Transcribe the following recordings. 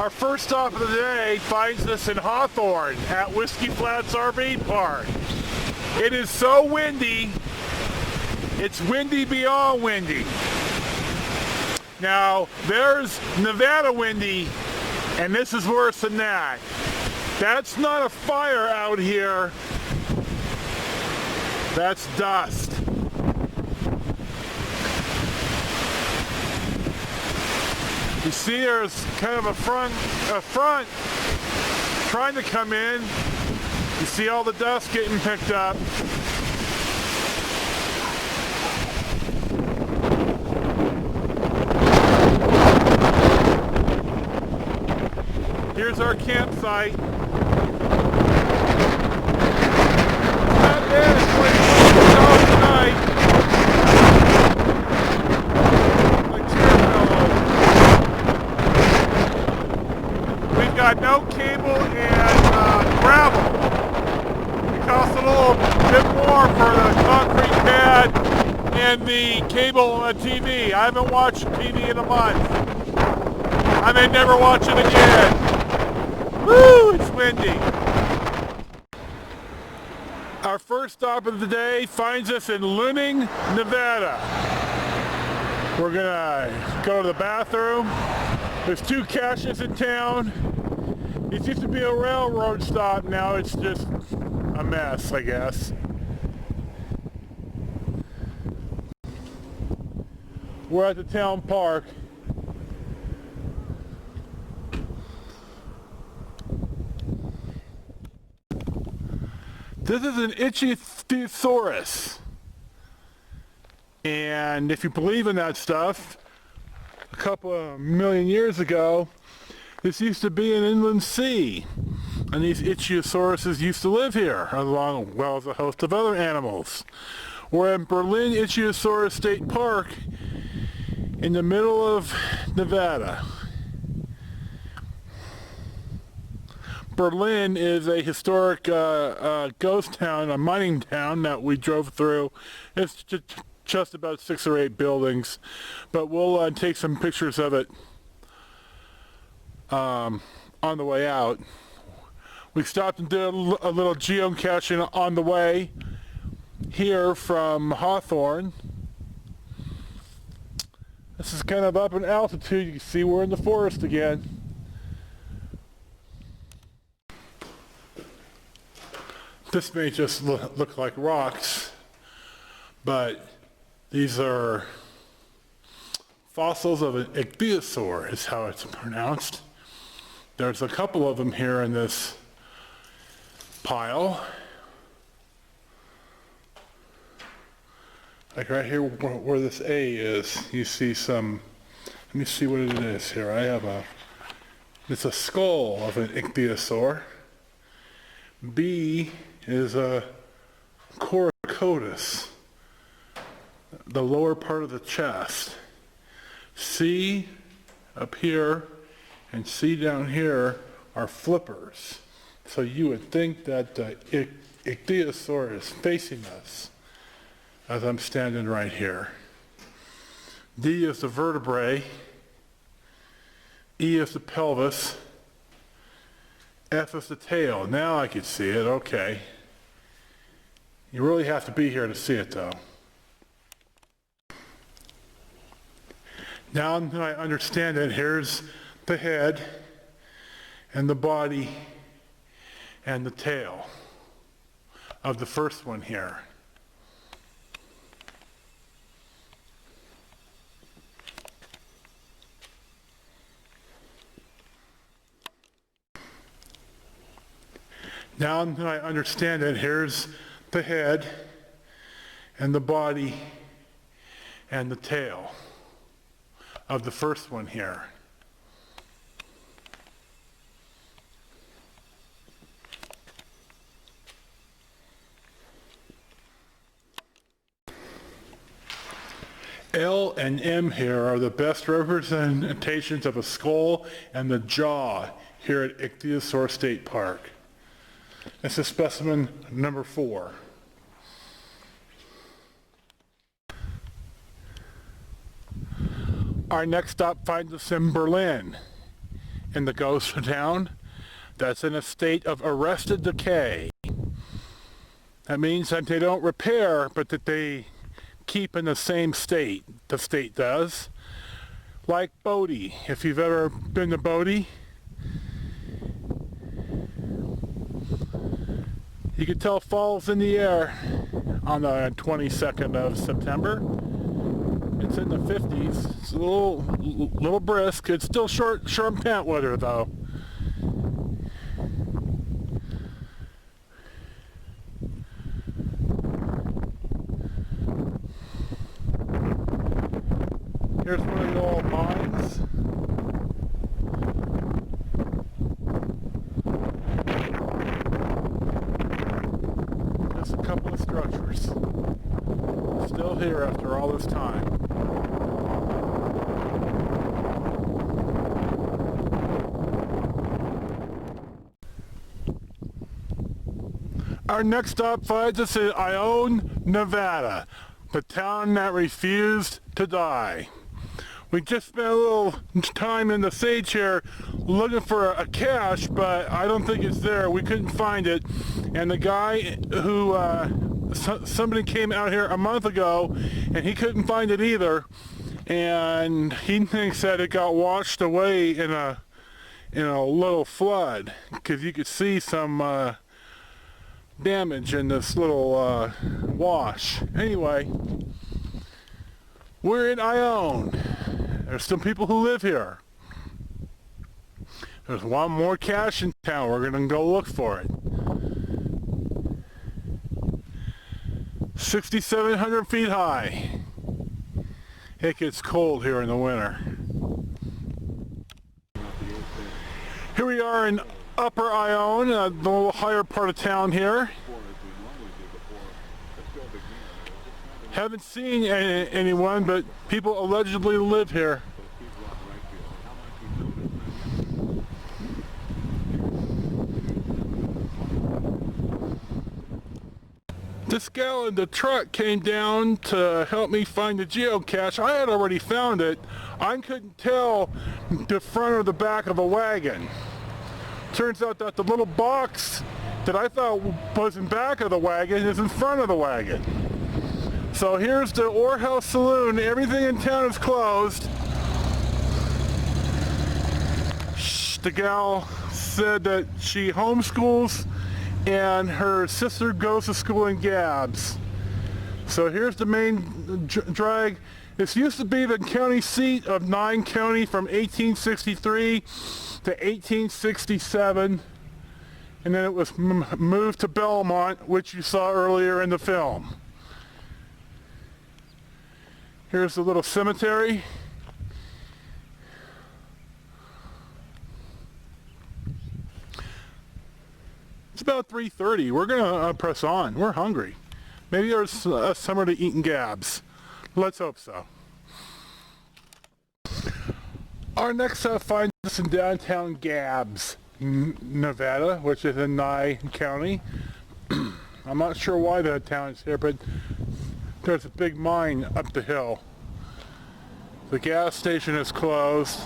Our first stop of the day finds us in Hawthorne at Whiskey Flats RV Park. It is so windy, it's windy beyond windy. Now, there's Nevada windy, and this is worse than that. That's not a fire out here, that's dust. You see there's kind of a front trying to come in. You see all the dust getting picked up. Here's our campsite. Not bad, it's $24 tonight. Got no cable and gravel. It costs a little bit more for the concrete pad and the cable and TV. I haven't watched TV in a month. I may never watch it again. Woo, it's windy. Our first stop of the day finds us in Luning, Nevada. We're gonna go to the bathroom. There's 2 caches in town. It used to be a railroad stop, now it's just a mess, I guess. We're at the town park. This is an Ichthyosaurus. And if you believe in that stuff, a couple of million years ago, this used to be an inland sea, and these Ichthyosaurus used to live here, along well as a host of other animals. We're in Berlin Ichthyosaurus State Park in the middle of Nevada. Berlin is a historic ghost town, a mining town that we drove through. It's just about 6 or 8 buildings, but we'll take some pictures of it on the way out. We stopped and did a little geocaching on the way here from Hawthorne. This is kind of up in altitude. You can see we're in the forest again. This may just look like rocks, but these are fossils of an ichthyosaur, is how it's pronounced. There's a couple of them here in this pile. Like right here where this A is, you see some, let me see what it is here. It's a skull of an ichthyosaur. B is a coracotus, the lower part of the chest. C up here and C down here are flippers. So you would think that the ichthyosaur is facing us as I'm standing right here. D is the vertebrae. E is the pelvis. F is the tail. Now I can see it, okay. You really have to be here to see it though. Now that I understand it, here's the head and the body and the tail of the first one here. Now that I understand it, here's the head and the body and the tail of the first one here. L and M here are the best representations of a skull and the jaw here at Ichthyosaur State Park. This is specimen number 4. Our next stop finds us in Berlin in the ghost town that's in a state of arrested decay. That means that they don't repair, but that they keep in the same state, the state does. Like Bodie, if you've ever been to Bodie, you can tell fall's in the air on the 22nd of September. It's in the 50s. It's a little brisk. It's still short pant weather though. Here's one of the old mines. Just a couple of structures. Still here after all this time. Our next stop finds us in Ione, Nevada, the town that refused to die. We just spent a little time in the sage here looking for a cache, but I don't think it's there. We couldn't find it. And the guy who, somebody came out here a month ago and he couldn't find it either. And he thinks that it got washed away in a little flood, because you could see some damage in this little wash. Anyway, we're in Ione. There's some people who live here. There's one more cache in town. We're gonna go look for it. 6,700 feet high. It gets cold here in the winter. Here we are in Upper Ione, the little higher part of town here. Haven't seen anyone, but people allegedly live here. This gal in the truck came down to help me find the geocache. I had already found it. I couldn't tell the front or the back of the wagon. Turns out that the little box that I thought was in back of the wagon is in front of the wagon. So here's the Ore House Saloon. Everything in town is closed. The gal said that she homeschools and her sister goes to school in Gabbs. So here's the main drag. This used to be the county seat of Nye County from 1863 to 1867, and then it was moved to Belmont, which you saw earlier in the film. Here's the little cemetery. It's about 3:30. We're gonna press on. We're hungry. Maybe there's somewhere to eat in Gabbs. Let's hope so. Our next stop finds us in downtown Gabbs, Nevada, which is in Nye County. I'm not sure why the town is here, but there's a big mine up the hill. The gas station is closed.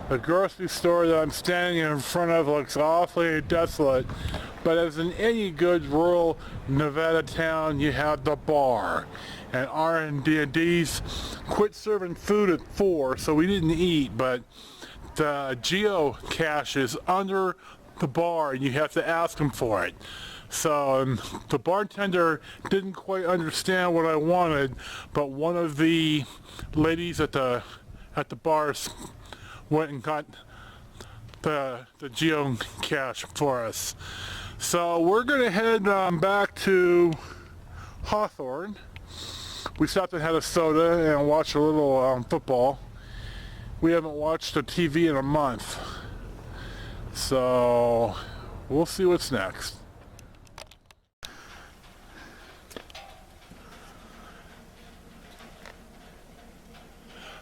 The grocery store that I'm standing in front of looks awfully desolate, but as in any good rural Nevada town, you have the bar. And R&D's quit serving food at 4, so we didn't eat, but the geocache is under the bar and you have to ask them for it. So the bartender didn't quite understand what I wanted, but one of the ladies at the bars went and got the geocache for us. So we're gonna head back to Hawthorne. We stopped and had a soda and watched a little football. We haven't watched the TV in a month, so we'll see what's next.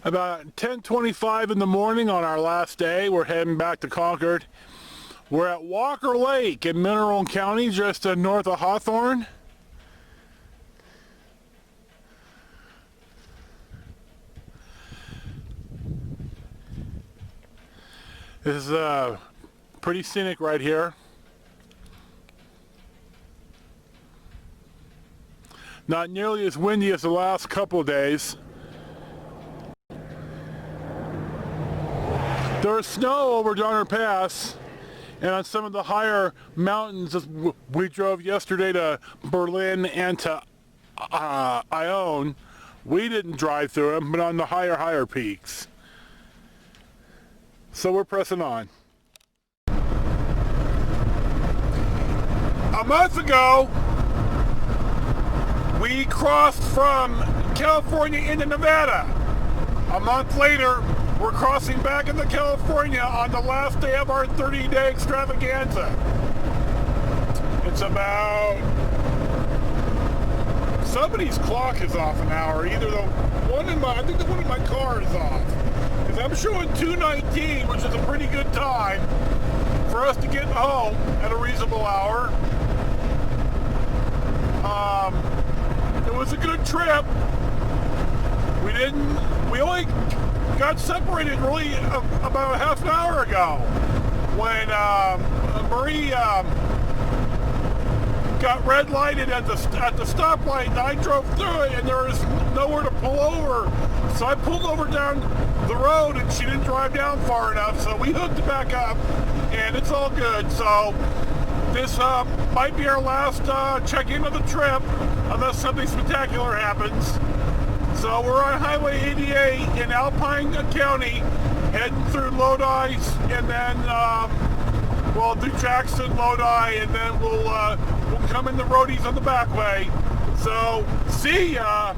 About 10:25 in the morning on our last day, we're heading back to Concord. We're at Walker Lake in Mineral County, just north of Hawthorne. This is pretty scenic right here. Not nearly as windy as the last couple of days. There is snow over Donner Pass and on some of the higher mountains. We drove yesterday to Berlin and to Ione. We didn't drive through them, but on the higher peaks. So we're pressing on. A month ago, we crossed from California into Nevada. A month later, we're crossing back into California on the last day of our 30-day extravaganza. It's about... somebody's clock is off an hour. Either the one in my... I think the one in my car is off. Because I'm showing 2:19, which is a pretty good time for us to get home at a reasonable hour. It was a good trip. We only got separated really about a half an hour ago when Marie got red lighted at the stoplight, and I drove through it and there was nowhere to pull over, so I pulled over down the road and she didn't drive down far enough, so we hooked it back up and it's all good. So this might be our last check-in of the trip unless something spectacular happens. So we're on Highway 88 in Alpine County, heading through Lodi, and then we'll do Jackson, Lodi, and then we'll come in the roadies on the back way. So see ya!